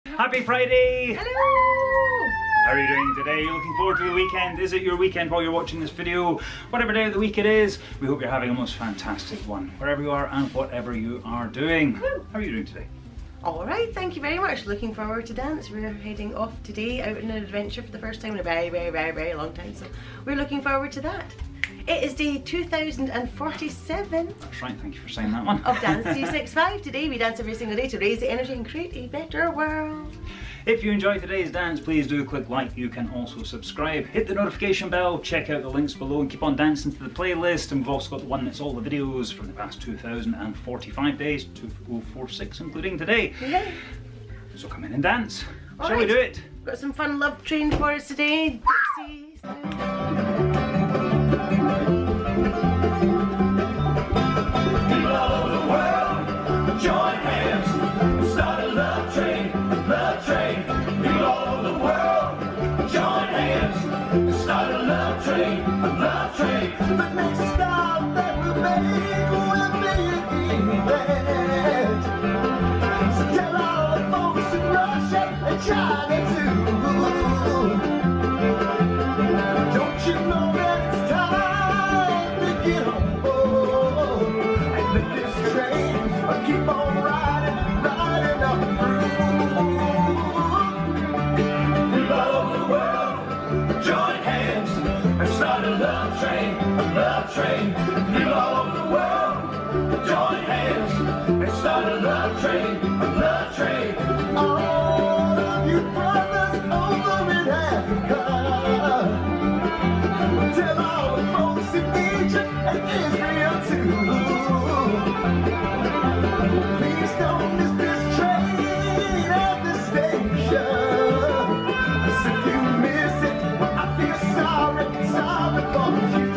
Happy Friday! Hello! How are you doing today? You're looking forward to the weekend? Is it your weekend while you're watching this video? Whatever day of the week it is, we hope you're having a most fantastic one, wherever you are and whatever you are doing. How are you doing today? Alright, thank you very much. Looking forward to dance. We're heading off today out on an adventure for the first time in a very long time, so we're looking forward to that. It is day 2047 That's right, thank you for saying that one. of Dance 365. Today we dance every single day to raise the energy and create a better world. If you enjoyed today's dance, please do click like. You can also subscribe, hit the notification bell, check out the links below and keep on dancing to the playlist. And we've also got the one that's all the videos from the past 2045 days, 2046 including today. Yeah. So come in and dance. All Shall we right. do it? Got some fun love train for us today. Dixie style. Join hands, start a love train, people all over the world. Join hands, start a love train, The next stop that we'll make will be England. So tell all the folks in Russia and China too. Don't you know that it's time to get on board and let this train keep on riding on through. People all over the world, join hands and start a love train, People all over the world, join hands and start a love train, All of you brothers over in Africa, tell all the folks in Egypt and Israel too. Please don't miss this train at the station. 'Cause if you miss it, well, I feel sorry for you.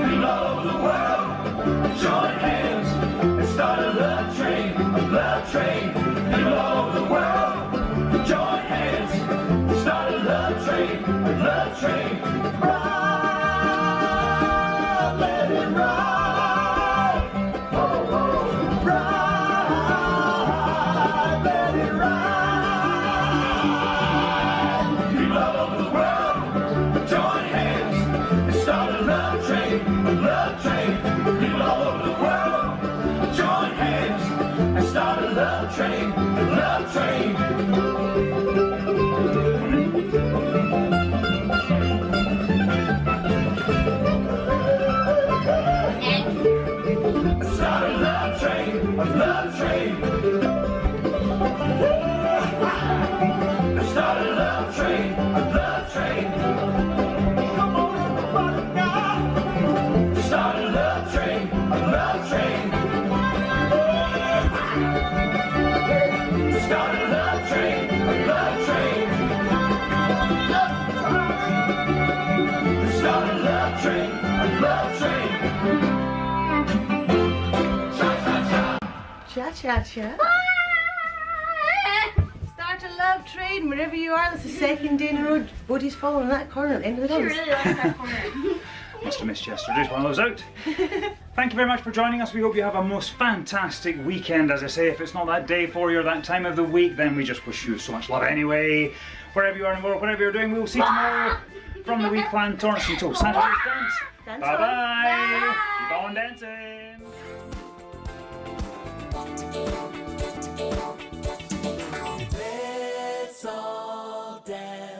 People all over the world, join hands and start a love train, People all over the world, join hands and start a love train, Ride, let it ride. Ride, let it ride. People all over the world, join hands and start a love train, People all over the world, join hands and start a love train, Start a love train, Start a love train, Come on everybody now. Start a love train, Start a love train, Start a love train, Cha-cha-cha. Start a love train wherever you are. That's the second day in a row. Bodhi's fallen in that corner at the end of the She dance. really likes that corner. Must have missed yesterday's one of those out. Thank you very much for joining us. We hope you have a most fantastic weekend. As I say, if it's not that day for you or that time of the week, then we just wish you so much love anyway. Wherever you are in the world, whatever you're doing, we'll see you tomorrow from the Wee Clan Torrance until Saturday's dance. Dance Bye on. bye. Keep on dancing. Let's all dance.